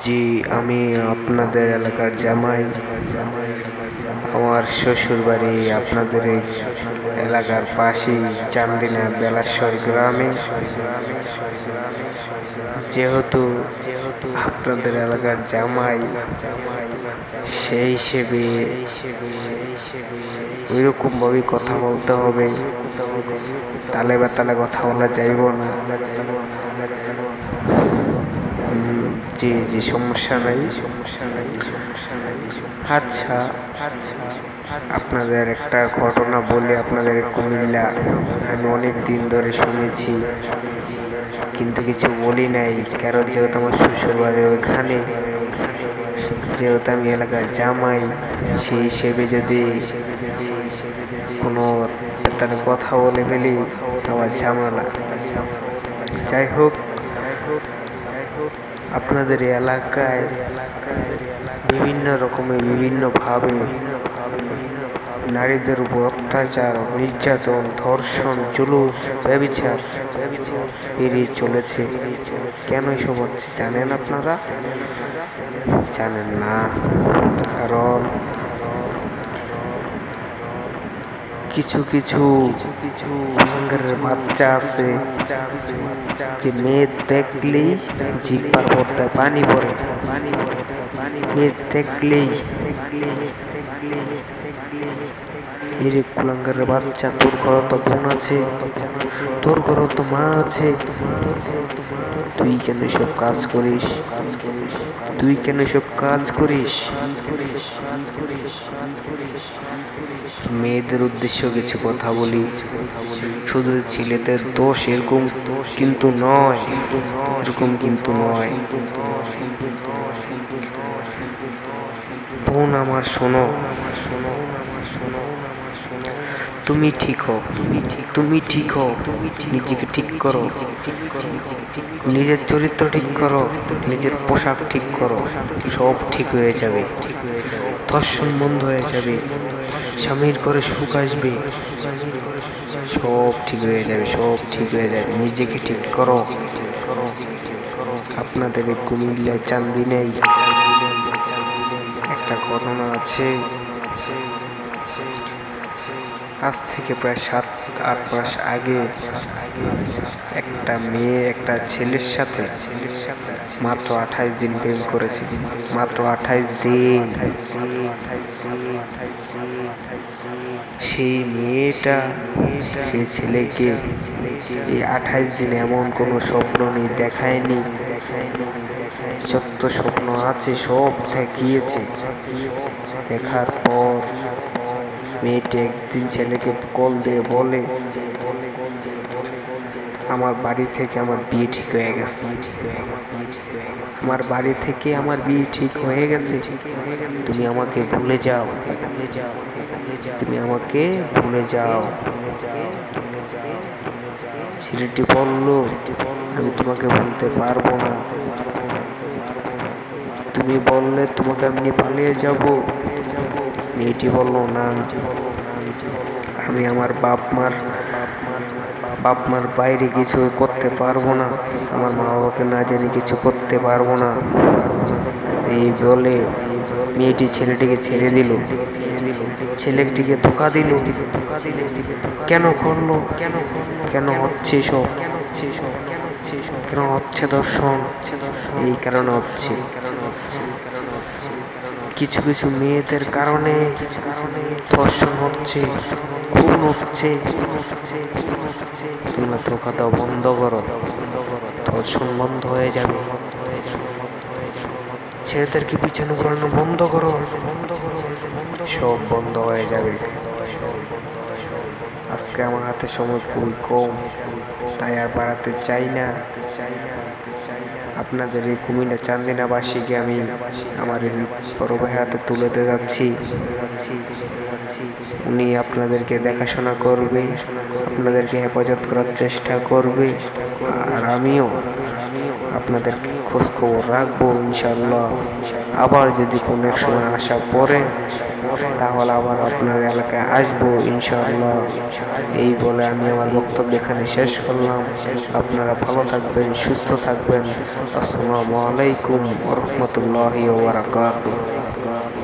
জি, আমি আপনাদের এলাকার জামাই। আমার শ্বশুর বাড়ি আপনাদের এই এলাকার পাশেই চান্দিনা বেলাশ্বর গ্রামে। যেহেতু আপনাদের এলাকার জামাই, সেই হিসেবে ওইরকম ভাবে কথা বলতে হবে, তালে বেতালে কথা বলা যাইব না। জি জি, সমস্যা নাই। আচ্ছা, আপনাদের একটা ঘটনা বলি। আপনাদের কুমিল্লা আমি অনেক দিন ধরে শুনেছি, কিন্তু কিছু বলি নাই, কারণ যেহেতু আমার শ্বশুর বাড়ি ওইখানে, যেহেতু আমি এলাকার জামাই, সেই হিসেবে যদি কোনো তার কথা বলে ফেলি আমার ঝামেলা। যাই হোক, আপনাদের এলাকায় বিভিন্ন রকমের বিভিন্নভাবে নারীদের উপর অত্যাচার, নির্যাতন, ধর্ষণ, জুলুম, ব্যভিচার এড়িয়ে চলেছে। কেন এসব হচ্ছে জানেন আপনারা? জানেন না, কারণ কিছু কিছু কুলাঙ্গারের বাচ্চা আছে যে মেয়ে দেখলেই জিহ্বার পর্দায় পানি পড়ে। মেয়ে দেখলেই এর কুলাঙ্গারের বাচ্চা, তোর ঘর তো বোন আছে, তোর ঘর তো মা আছে, তুই কেন সব কাজ করিস? তুই কেন সব কাজ করিস? মেয়েদের উদ্দেশ্য কিছু কথা বলি। শুধু ছেলেদের দোষ এরকম কিন্তু নয়, এরকম কিন্তু নয়। বোন আমার, শোনো, তুমি ঠিক হও, তুমি ঠিক হও, নিজেকে ঠিক করো, নিজের চরিত্র ঠিক করো, নিজের পোশাক ঠিক করো, সব ঠিক হয়ে যাবে। ধর্ষণ বন্ধ হয়ে যাবে, স্বামীর ঘরে সুখ আসবে, সব ঠিক হয়ে যাবে, সব ঠিক হয়ে যাবে। নিজেকে ঠিক করো। আপনাদের এই কুমিল্লায় চান্দিনায় একটা ঘটনা আছে। আজ থেকে প্রায় 7-8 মাস আগে একটা মেয়ে একটা ছেলের সাথে মাত্র 28 দিন প্রেম করেছে। মাত্র 28 দিন। সেই মেয়েটা সেই ছেলেকে এই 28 দিনে এমন কোনো স্বপ্ন নেই, দেখায়নি। যত স্বপ্ন আছে সব দেখিয়েছে। দেখার পর মেয়েটি একদিন ছেলেকে কল দিয়ে বলে, আমার বাড়ি থেকে আমার বিয়ে ঠিক হয়ে গেছে, আমার বাড়ি থেকে আমার বিয়ে ঠিক হয়ে গেছে, তুমি আমাকে ভুলে যাও, তুমি আমাকে ভুলে যাও। ছেলেটি বলল, আমি তোমাকে ভুলতে পারবো না, তুমি বললে তোমাকে আমি পালিয়ে যাব। মেয়েটি বলল, না, আমি আমার বাপ মার বাইরে কিছু করতে পারবো না, আমার মা বাবাকে না জেনে কিছু করতে পারবো না। এই বলে মেয়েটি ছেলেটিকে ছেড়ে দিল, ছেলেটিকে ধোঁকা দিল। কেন করলো? কেন হচ্ছে সব? কেন হচ্ছে ধর্ষণ? এই কারণে হচ্ছে। কিছু কিছু মেয়েদের কারণে ধর্ষণ হচ্ছে, খুন হচ্ছে। তোমরা ধোঁকা দাও বন্ধ করো, ধর্ষণ বন্ধ হয়ে যাবে। ছেলেদেরকে পিছনে ঘোরানো বন্ধ করো, সব বন্ধ হয়ে যাবে। আজকে আমার হাতে সময় খুবই কম, তাই আর বাড়াতে চাই না। আপনাদের এই কুমিল্লা চান্দিনাবাসীকে আমি আমার বড় ভাই হাতে তুলে দিতে যাচ্ছি। উনি আপনাদেরকে দেখাশোনা করবে, আপনাদেরকে হেফাজত করার চেষ্টা করবে, আর আমিও আপনাদের খোঁজ খবর রাখবো ইনশাল্লাহ। আবার যদি কোনো এক সময় আসা পড়ে তাহলে আবার আপনার এলাকায় আসবো ইনশাআল্লাহ। এই বলে আমি আমার বক্তব্য এখানে শেষ করলাম। আপনারা ভালো থাকবেন, সুস্থ থাকবেন। আসসালামু আলাইকুম ওয়া রাহমাতুল্লাহি ওয়া বারাকাতুহু।